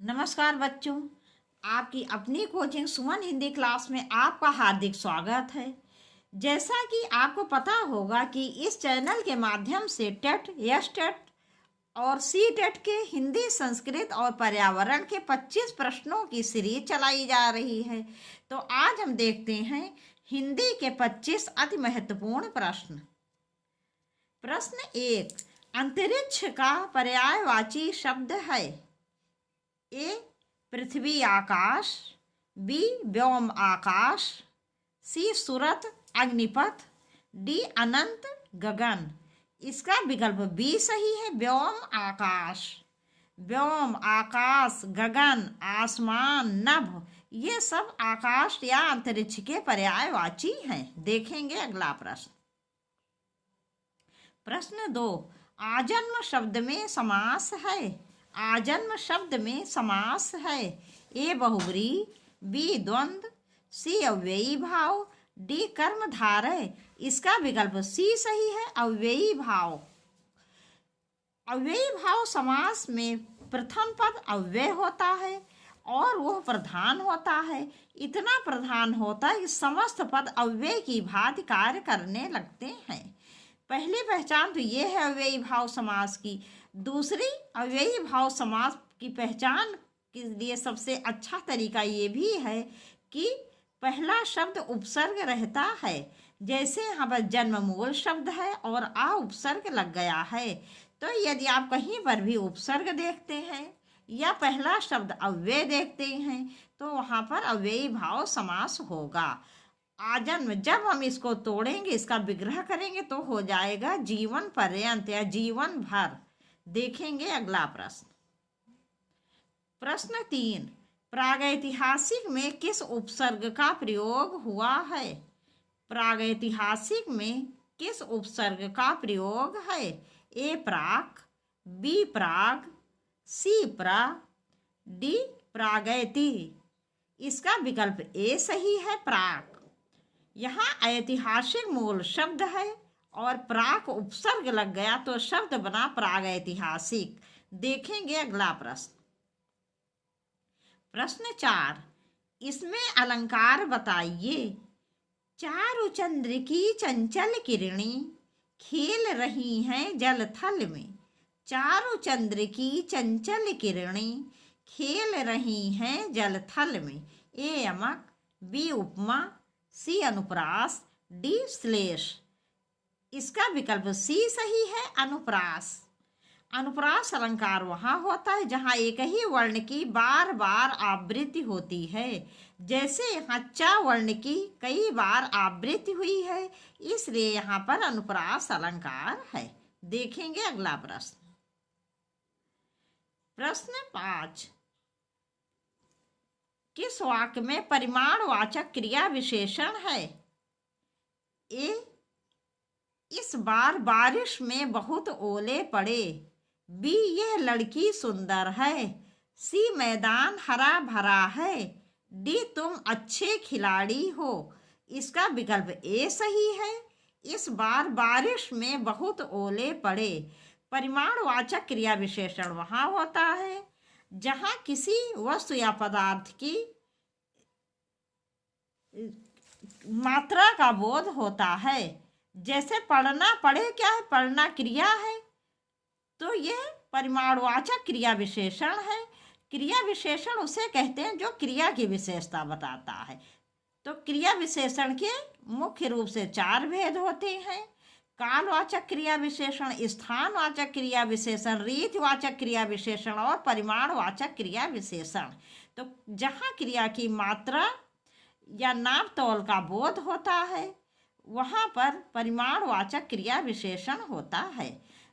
नमस्कार बच्चों, आपकी अपनी कोचिंग सुमन हिंदी क्लास में आपका हार्दिक स्वागत है। जैसा कि आपको पता होगा कि इस चैनल के माध्यम से टेट, यस टेट और सी टेट के हिंदी, संस्कृत और पर्यावरण के 25 प्रश्नों की सीरीज चलाई जा रही है। तो आज हम देखते हैं हिंदी के 25 अति महत्वपूर्ण प्रश्न। प्रश्न 1, अंतरिक्ष का पर्यायवाची शब्द है। ए पृथ्वी आकाश, बी व्योम आकाश, सी सूरत अग्निपथ, डी अनंत गगन। इसका विकल्प बी सही है, व्योम आकाश। व्योम आकाश, गगन, आसमान, नभ, ये सब आकाश या अंतरिक्ष के पर्यायवाची हैं। देखेंगे अगला प्रश्न। प्रश्न 2, आजन्म शब्द में समास है। आजन्म शब्द में समास है। ए बहुब्री, बी द्वंद्व, सी अव्ययी भाव, डी कर्मधारय। इसका विकल्प सी सही है, अव्ययी भाव। अव्ययी भाव समास में प्रथम पद अव्यय होता है और वह प्रधान होता है। इतना प्रधान होता है कि समस्त पद अव्यय की भांति कार्य करने लगते हैं। पहली पहचान तो ये है अव्ययी भाव समास की। दूसरी, अव्ययी भाव समास की पहचान के लिए सबसे अच्छा तरीका ये भी है कि पहला शब्द उपसर्ग रहता है। जैसे यहाँ पर जन्म मूल शब्द है और आ उपसर्ग लग गया है, तो यदि आप कहीं पर भी उपसर्ग देखते हैं या पहला शब्द अव्यय देखते हैं तो वहाँ पर अव्ययी भाव समास होगा। आजन्म, जब हम इसको तोड़ेंगे, इसका विग्रह करेंगे तो हो जाएगा जीवन पर्यंत या जीवन भर। देखेंगे अगला प्रश्न। प्रश्न 3, प्रागैतिहासिक में किस उपसर्ग का प्रयोग हुआ है। प्रागैतिहासिक में किस उपसर्ग का प्रयोग है। ए प्राक, बी प्राग, सी प्रा, डी प्रागैति। इसका विकल्प ए सही है, प्राक। यहाँ ऐतिहासिक मूल शब्द है और प्राक उपसर्ग लग गया तो शब्द बना प्रागैतिहासिक। देखेंगे अगला प्रश्न। प्रश्न 4, इसमें अलंकार बताइए। चारु चंद्र की चंचल किरणी खेल रही हैं जल थल में। चारु चंद्र की चंचल किरणी खेल रही हैं जल थल में। ए यमक, बी उपमा, सी अनुप्रास, डी श्लेष। इसका विकल्प सी सही है, अनुप्रास। अनुप्रास अलंकार वहाँ होता है जहाँ एक ही वर्ण की बार बार आवृत्ति होती है। जैसे यहाँ चा वर्ण की कई बार आवृत्ति हुई है, इसलिए यहाँ पर अनुप्रास अलंकार है। देखेंगे अगला प्रश्न। प्रश्न 5, किस वाक्य में परिमाणवाचक क्रिया विशेषण है। ए इस बार बारिश में बहुत ओले पड़े, बी यह लड़की सुंदर है, सी मैदान हरा भरा है, डी तुम अच्छे खिलाड़ी हो। इसका विकल्प ए सही है, इस बार बारिश में बहुत ओले पड़े। परिमाणवाचक क्रिया विशेषण वहाँ होता है जहाँ किसी वस्तु या पदार्थ की मात्रा का बोध होता है। जैसे पढ़ना, पढ़े क्या है, पढ़ना क्रिया है, तो यह परिमाणवाचक क्रिया विशेषण है। क्रिया विशेषण उसे कहते हैं जो क्रिया की विशेषता बताता है। तो क्रिया विशेषण के मुख्य रूप से 4 भेद होते हैं। कालवाचक क्रिया विशेषण, स्थानवाचक क्रिया विशेषण, रीतिवाचक क्रिया विशेषण और परिमाणवाचक क्रिया विशेषण। तो जहाँ क्रिया की मात्रा या नाप तौल का बोध होता है वहाँ पर परिमाणवाचक क्रिया विशेषण होता है।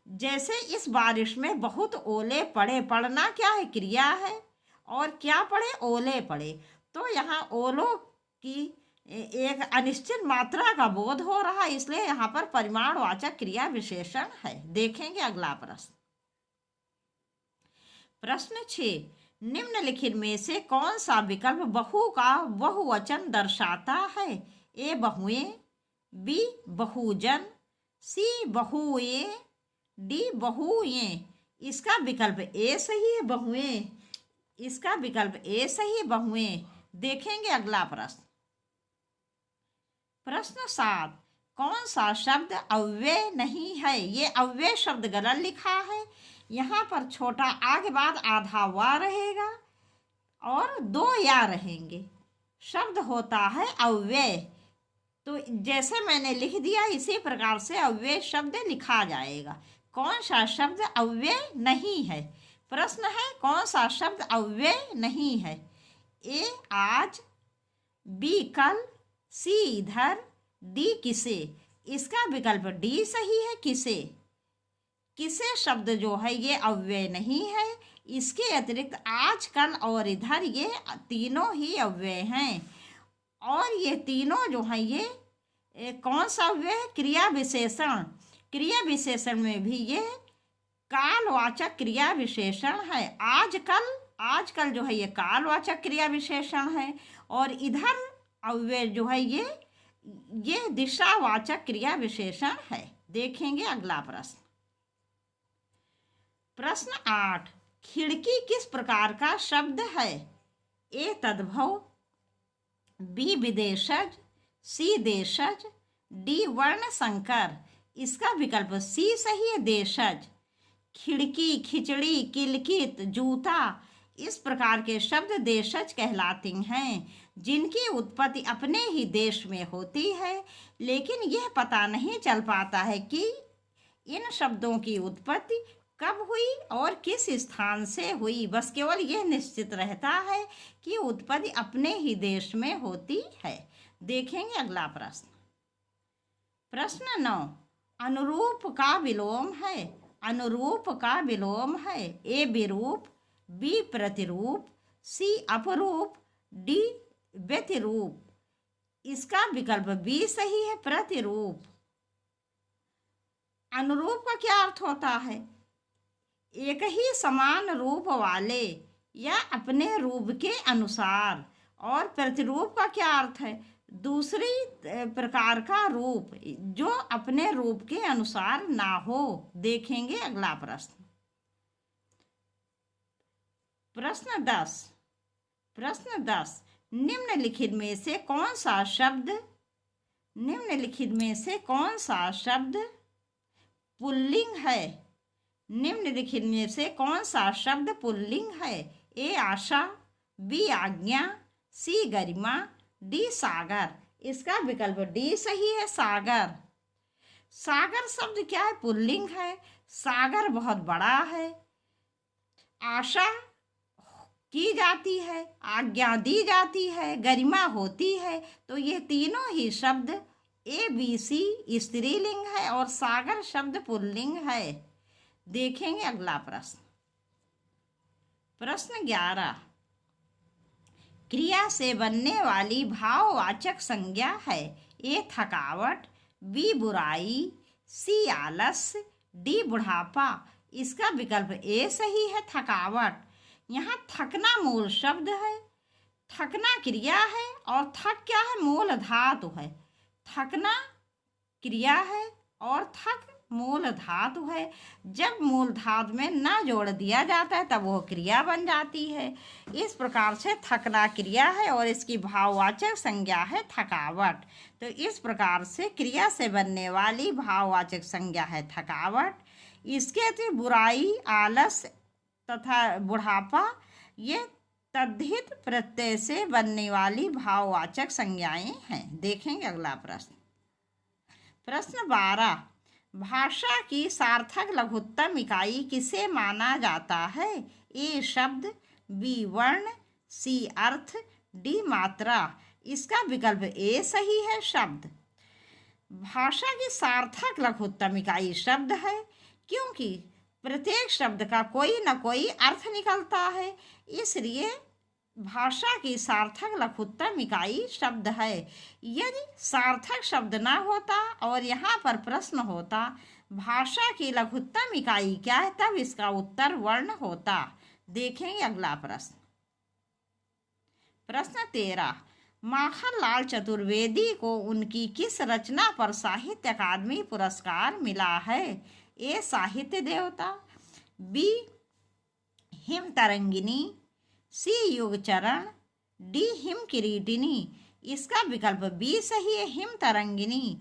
जैसे इस बारिश में बहुत ओले पड़े, पड़ना क्या है, क्रिया है, और क्या पड़े, ओले पड़े। तो यहाँ ओलों की एक अनिश्चित मात्रा का बोध हो रहा है, इसलिए यहाँ पर परिमाणवाचक क्रिया विशेषण है। देखेंगे अगला प्रश्न। प्रश्न 6, निम्नलिखित में से कौन सा विकल्प बहु का बहुवचन दर्शाता है। ए बहुएं, बी बहुजन, सी बहुएं, डी बहुएं। इसका विकल्प ए सही है, बहुएं। इसका विकल्प ए सही बहुएं। देखेंगे अगला प्रश्न। प्रश्न 7, कौन सा शब्द अव्यय नहीं है? ये अव्यय शब्द गलत लिखा है। यहाँ पर छोटा आगे बाद आधा वा रहेगा और 2 या रहेंगे। शब्द होता है अव्यय, तो जैसे मैंने लिख दिया इसी प्रकार से अव्यय शब्द लिखा जाएगा। कौन सा शब्द अव्यय नहीं है? प्रश्न है कौन सा शब्द अव्यय नहीं है? ए आज, बी कल, सी इधर, डी किसे। इसका विकल्प डी सही है, किसे। किसे शब्द जो है ये अव्यय नहीं है। इसके अतिरिक्त आज, कल और इधर ये तीनों ही अव्यय हैं। और ये तीनों जो है ये कौन सा अव्यय है? क्रिया विशेषण। क्रिया विशेषण में भी ये कालवाचक क्रिया विशेषण है। आजकल जो है ये कालवाचक क्रिया विशेषण है और इधर अव्यय जो है ये दिशावाचक क्रिया विशेषण है। देखेंगे अगला प्रश्न। प्रश्न 8, खिड़की किस प्रकार का शब्द है? ए तद्भव, बी विदेशज, सी देशज, डी वर्ण संकर। इसका विकल्प सी सही है, देशज। खिड़की, खिचड़ी, किलकित, जूता, इस प्रकार के शब्द देशज कहलाती हैं, जिनकी उत्पत्ति अपने ही देश में होती है, लेकिन यह पता नहीं चल पाता है कि इन शब्दों की उत्पत्ति कब हुई और किस स्थान से हुई। बस केवल यह निश्चित रहता है कि उत्पत्ति अपने ही देश में होती है। देखेंगे अगला प्रश्न। प्रश्न 9, अनुरूप का विलोम है। अनुरूप का विलोम है। ए विरूप, बी प्रतिरूप, सी अपरूप, डी व्यतिरूप। इसका विकल्प बी सही है, प्रतिरूप। अनुरूप का क्या अर्थ होता है? एक ही समान रूप वाले या अपने रूप के अनुसार। और प्रतिरूप का क्या अर्थ है? दूसरी प्रकार का रूप जो अपने रूप के अनुसार ना हो। देखेंगे अगला प्रश्न। प्रश्न 10, निम्नलिखित में से कौन सा शब्द पुल्लिंग है? निम्नलिखित में से कौन सा शब्द पुल्लिंग है? ए आशा, बी आज्ञा, सी गरिमा, डी सागर। इसका विकल्प डी सही है, सागर। सागर शब्द क्या है? पुल्लिंग है। सागर बहुत बड़ा है। आशा की जाती है, आज्ञा दी जाती है, गरिमा होती है। तो ये तीनों ही शब्द ए बी सी स्त्रीलिंग है और सागर शब्द पुल्लिंग है। देखेंगे अगला प्रश्न। प्रश्न 11, क्रिया से बनने वाली भाववाचक संज्ञा है। ए थकावट, बी बुराई, सी आलस, डी बुढ़ापा। इसका विकल्प ए सही है, थकावट। यहाँ थकना मूल शब्द है, थकना क्रिया है और थक क्या है? मूल धातु है। थकना क्रिया है और थक मूल धातु है। जब मूल धातु में न जोड़ दिया जाता है तब वो क्रिया बन जाती है। इस प्रकार से थकना क्रिया है और इसकी भाववाचक संज्ञा है थकावट। तो इस प्रकार से क्रिया से बनने वाली भाववाचक संज्ञा है थकावट। इसके अतिरिक्त बुराई, आलस तथा बुढ़ापा ये तद्धित प्रत्यय से बनने वाली भाववाचक संज्ञाएं हैं। देखेंगे अगला प्रश्न। प्रश्न 12, भाषा की सार्थक लघुत्तम इकाई किसे माना जाता है? ए शब्द, बी वर्ण, सी अर्थ, डी मात्रा। इसका विकल्प ए सही है, शब्द। भाषा की सार्थक लघुत्तम इकाई शब्द है, क्योंकि प्रत्येक शब्द का कोई न कोई अर्थ निकलता है, इसलिए भाषा की सार्थक लघुत्तम इकाई शब्द है। यदि सार्थक शब्द न होता और यहाँ पर प्रश्न होता भाषा की लघुत्तम इकाई क्या है, तब इसका उत्तर वर्ण होता। देखेंगे अगला प्रश्न। प्रश्न 13, माखनलाल चतुर्वेदी को उनकी किस रचना पर साहित्य अकादमी पुरस्कार मिला है? ए साहित्य देवता, बी हिम तरंगिनी, सी युग चरण, डी हिम किरीटिनी। इसका विकल्प बी सही है, हिम तरंगिनी।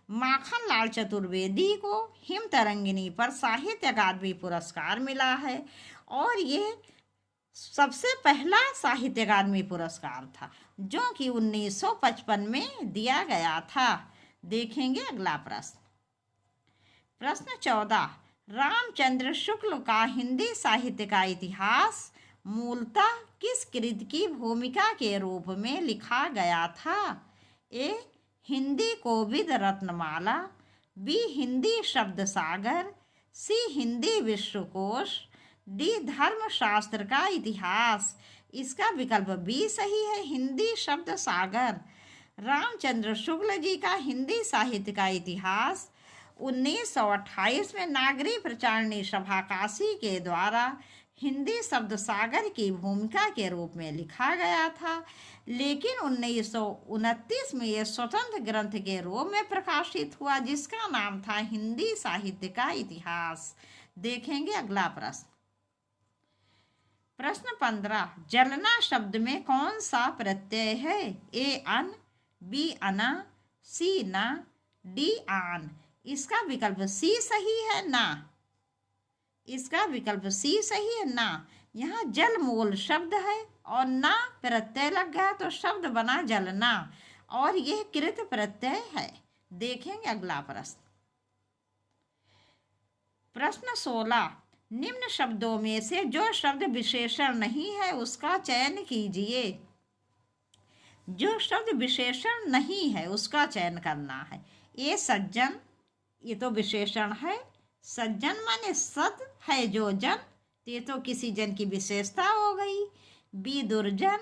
माखन लाल चतुर्वेदी को हिम तरंगिनी पर साहित्य अकादमी पुरस्कार मिला है और ये सबसे पहला साहित्य अकादमी पुरस्कार था जो कि 1955 में दिया गया था। देखेंगे अगला प्रश्न। प्रश्न 14, रामचंद्र शुक्ल का हिंदी साहित्य का इतिहास मूलतः किस कृति की भूमिका के रूप में लिखा गया था? ए हिंदी कोविद रत्नमाला, बी हिंदी शब्द सागर, सी हिंदी विश्वकोश, डी धर्मशास्त्र का इतिहास। इसका विकल्प बी सही है, हिंदी शब्द सागर। रामचंद्र शुक्ल जी का हिंदी साहित्य का इतिहास 1928 में नागरी प्रचारणी सभा काशी के द्वारा हिंदी शब्द सागर की भूमिका के रूप में लिखा गया था, लेकिन 1929 में यह स्वतंत्र ग्रंथ के रूप में प्रकाशित हुआ जिसका नाम था हिंदी साहित्य का इतिहास। देखेंगे अगला प्रश्न। प्रश्न 15, जलना शब्द में कौन सा प्रत्यय है? ए अन, बी अना, सी ना, डी आन। इसका विकल्प सी सही है, ना। इसका विकल्प सी सही है, ना। यहाँ जल मूल शब्द है और ना प्रत्यय लग गया तो शब्द बना जलना और यह कृत प्रत्यय है। देखेंगे अगला प्रश्न। प्रश्न 16, निम्न शब्दों में से जो शब्द विशेषण नहीं है उसका चयन कीजिए। जो शब्द विशेषण नहीं है उसका चयन करना है। ए सज्जन, ये तो विशेषण है। सज्जन माने सद है जो जन, ये तो किसी जन की विशेषता हो गई। बी दुर्जन,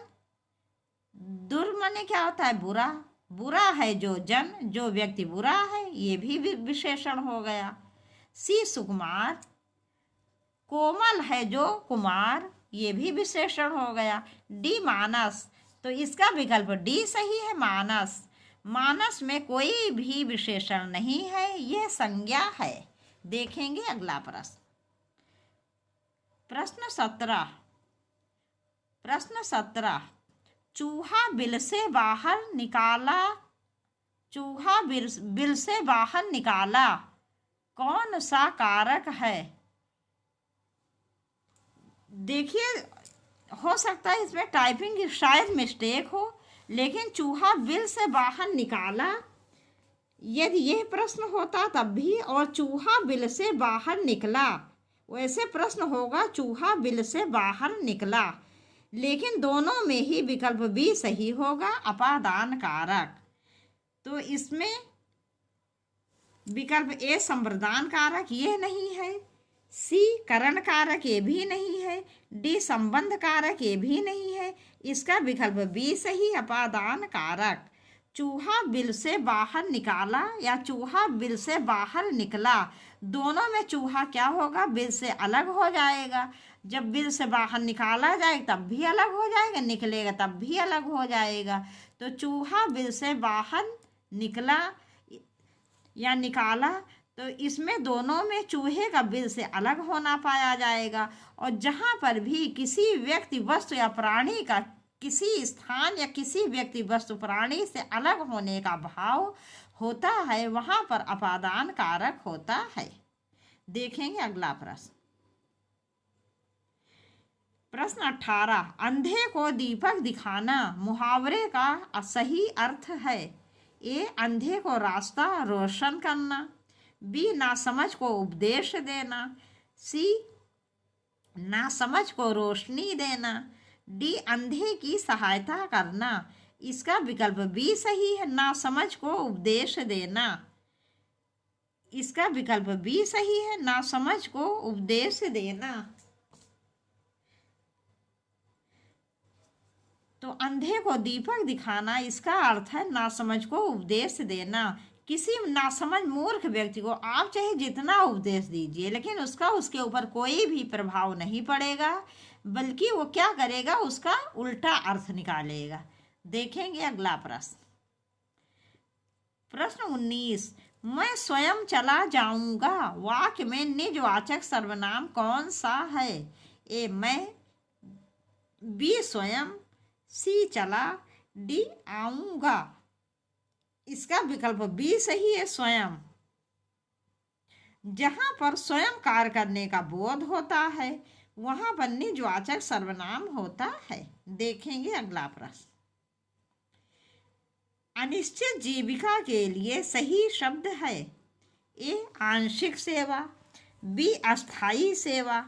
दुर माने क्या होता है? बुरा। बुरा है जो जन, जो व्यक्ति बुरा है, ये भी विशेषण हो गया। सी सुकुमार, कोमल है जो कुमार, ये भी विशेषण हो गया। डी मानस, तो इसका विकल्प डी सही है, मानस। मानस में कोई भी विशेषण नहीं है, यह संज्ञा है। देखेंगे अगला प्रश्न। प्रश्न 17, चूहा बिल से बाहर निकाला, चूहा बिल से बाहर निकाला कौन सा कारक है? देखिए, हो सकता है इसमें टाइपिंग की शायद मिस्टेक हो, लेकिन चूहा बिल से बाहर निकाला, यदि यह प्रश्न होता तब भी, और चूहा बिल से बाहर निकला वैसे प्रश्न होगा चूहा बिल से बाहर निकला, लेकिन दोनों में ही विकल्प बी सही होगा, अपादान कारक। तो इसमें विकल्प ए संवर्धन कारक ये नहीं है, सी करण कारक ये भी नहीं है, डी संबंध कारक ये भी नहीं है। इसका विकल्प बी सही, अपादान कारक। चूहा बिल से बाहर निकाला या चूहा बिल से बाहर निकला, दोनों में चूहा क्या होगा? बिल से अलग हो जाएगा। जब बिल से बाहर निकाला जाए तब भी अलग हो जाएगा, निकलेगा तब भी अलग हो जाएगा। तो चूहा बिल से बाहर निकला या निकाला, तो इसमें दोनों में चूहे का बिल से अलग होना पाया जाएगा। और जहाँ पर भी किसी व्यक्ति वस्तु या प्राणी का किसी स्थान या किसी व्यक्ति वस्तु प्राणी से अलग होने का भाव होता है, वहाँ पर अपादान कारक होता है। देखेंगे अगला प्रश्न। प्रश्न 18, अंधे को दीपक दिखाना मुहावरे का सही अर्थ है। ए अंधे को रास्ता रोशन करना, बी नासमझ को उपदेश देना, सी नासमझ को रोशनी देना, डी अंधे की सहायता करना। इसका विकल्प बी सही है, नासमझ को उपदेश देना। इसका विकल्प बी सही है, नासमझ को उपदेश देना। तो अंधे को दीपक दिखाना, इसका अर्थ है नासमझ को उपदेश देना। किसी नासमझ मूर्ख व्यक्ति को आप चाहे जितना उपदेश दीजिए, लेकिन उसका उसके ऊपर कोई भी प्रभाव नहीं पड़ेगा, बल्कि वो क्या करेगा? उसका उल्टा अर्थ निकालेगा। देखेंगे अगला प्रश्न। प्रश्न 19, मैं स्वयं चला जाऊंगा वाक्य में निजवाचक सर्वनाम कौन सा है? ए मैं, बी स्वयं, सी चला, डी आऊंगा। इसका विकल्प बी सही है, स्वयं। जहां पर स्वयं कार्य करने का बोध होता है वहां पर निजवाचक सर्वनाम होता है। देखेंगे अगला प्रश्न। अनिश्चित जीविका के लिए सही शब्द है। ए आंशिक सेवा, बी अस्थायी सेवा,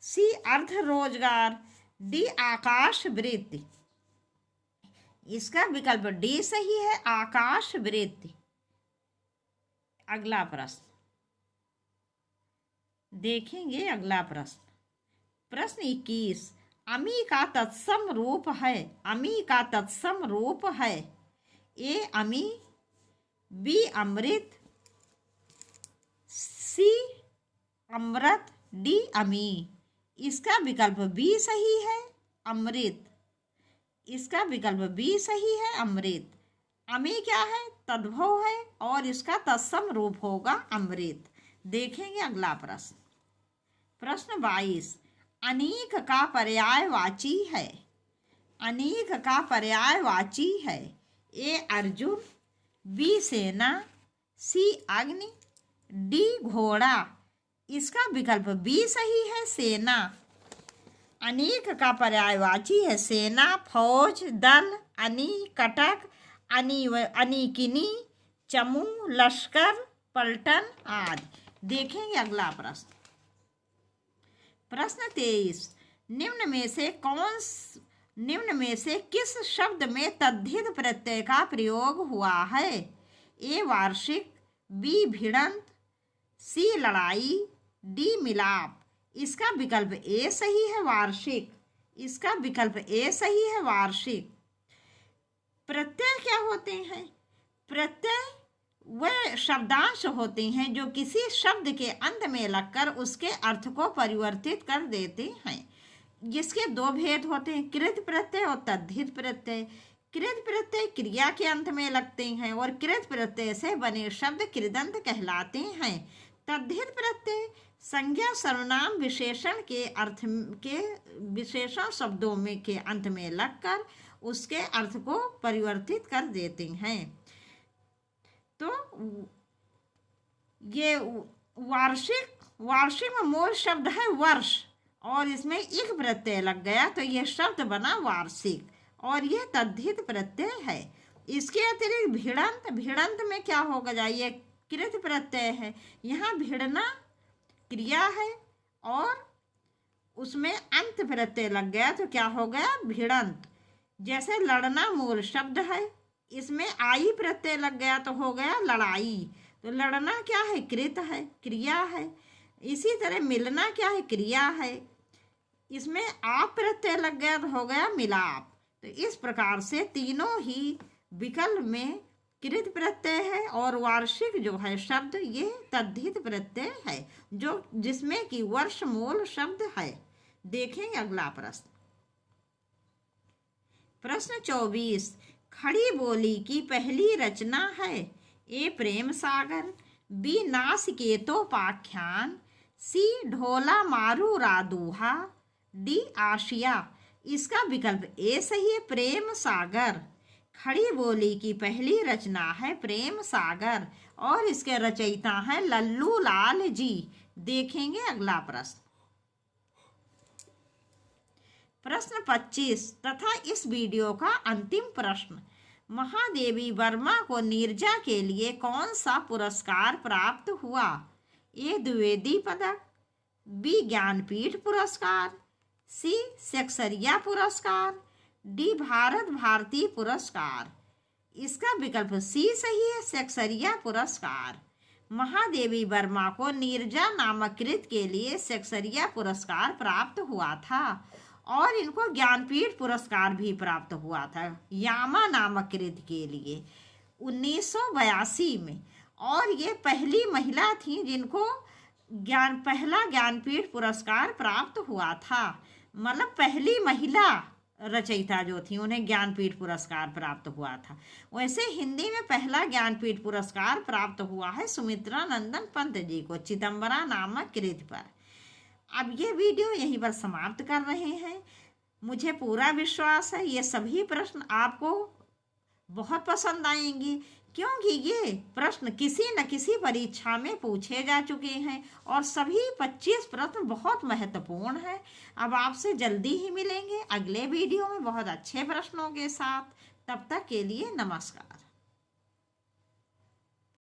सी अर्ध रोजगार, डी आकाश वृत्ति। इसका विकल्प डी सही है, आकाश वृत्ति। अगला प्रश्न देखेंगे। अगला प्रश्न, प्रश्न 21। अमी का तत्सम रूप है। अमी का तत्सम रूप है। ए अमी, बी अमृत, सी अमृत, डी अमी। इसका विकल्प बी सही है, अमृत। इसका विकल्प बी सही है, अमृत। अमी क्या है? तद्भव है और इसका तत्सम रूप होगा अमृत। देखेंगे अगला प्रश्न। प्रश्न 22। अनीक का पर्यायवाची है। अनीक का पर्यायवाची है। ए अर्जुन, बी सेना, सी अग्नि, डी घोड़ा। इसका विकल्प बी सही है, सेना। अनीक का पर्यायवाची है सेना, फौज, दल, अनिकटक, अनिकिनी, चमू, लश्कर, पलटन आदि। देखेंगे अगला प्रश्न। प्रश्न 23। निम्न में से किस शब्द में तद्धित प्रत्यय का प्रयोग हुआ है? ए वार्षिक, बी भिड़ंत, सी लड़ाई, डी मिलाप। इसका विकल्प ए सही है, वार्षिक। इसका विकल्प ए सही है, वार्षिक। प्रत्यय क्या होते हैं? प्रत्यय वह शब्दांश होते हैं जो किसी शब्द के अंत में लगकर उसके अर्थ को परिवर्तित कर देते हैं। जिसके दो भेद होते हैं, कृत प्रत्यय और तद्धित प्रत्यय। कृत प्रत्यय क्रिया के अंत में लगते हैं और कृत प्रत्यय से बने शब्द कृदंत कहलाते हैं। तद्धित प्रत्यय संज्ञा, सर्वनाम, विशेषण के अर्थ के विशेषण शब्दों में के अंत में लगकर उसके अर्थ को परिवर्तित कर देते हैं। तो ये वार्षिक में मूल शब्द है वर्ष और इसमें एक प्रत्यय लग गया तो यह शब्द बना वार्षिक और यह तद्धित प्रत्यय है। इसके अतिरिक्त भिड़ंत में क्या होगा? जाइए, कृत प्रत्यय है। यहाँ भिड़ना क्रिया है और उसमें अंत प्रत्यय लग गया तो क्या हो गया? भिड़ंत। जैसे लड़ना मूल शब्द है, इसमें आई प्रत्यय लग गया तो हो गया लड़ाई। तो लड़ना क्या है? कृत है, क्रिया है। इसी तरह मिलना क्या है? क्रिया है। इसमें आप प्रत्यय लग गया तो हो गया मिलाप। तो इस प्रकार से तीनों ही विकल्प में कृत प्रत्यय है और वार्षिक जो है शब्द ये तद्धित प्रत्यय है जो जिसमें कि वर्ष मूल शब्द है। देखेंगे अगला प्रश्न। प्रश्न 24। खड़ी बोली की पहली रचना है। ए प्रेम सागर, बी नासिकेतोपाख्यान, सी ढोला मारू रादूहा, डी आशिया। इसका विकल्प ए सही है, प्रेम सागर। खड़ी बोली की पहली रचना है प्रेम सागर और इसके रचयिता हैं लल्लू लाल जी। देखेंगे अगला प्रश्न। प्रश्न 25 तथा इस वीडियो का अंतिम प्रश्न। महादेवी वर्मा को नीरजा के लिए कौन सा पुरस्कार प्राप्त हुआ? ए द्विवेदी पदक, बी ज्ञानपीठ पुरस्कार, सी सेक्सरिया पुरस्कार, डी भारत भारती पुरस्कार। इसका विकल्प सी सही है, सेक्सरिया पुरस्कार। महादेवी वर्मा को नीरजा नामक कृत के लिए सेक्सरिया पुरस्कार प्राप्त हुआ था और इनको ज्ञानपीठ पुरस्कार भी प्राप्त हुआ था यामा नामक कृत के लिए 1982 में। और ये पहली महिला थी जिनको पहला ज्ञानपीठ पुरस्कार प्राप्त हुआ था। मतलब पहली महिला रचयिता जो थी उन्हें ज्ञानपीठ पुरस्कार प्राप्त हुआ था। वैसे हिंदी में पहला ज्ञानपीठ पुरस्कार प्राप्त हुआ है सुमित्रा नंदन पंत जी को चिदम्बरा नामक कृत पर। अब ये वीडियो यहीं पर समाप्त कर रहे हैं। मुझे पूरा विश्वास है ये सभी प्रश्न आपको बहुत पसंद आएंगे, क्योंकि ये प्रश्न किसी न किसी परीक्षा में पूछे जा चुके हैं और सभी 25 प्रश्न बहुत महत्वपूर्ण हैं। अब आपसे जल्दी ही मिलेंगे अगले वीडियो में बहुत अच्छे प्रश्नों के साथ। तब तक के लिए नमस्कार।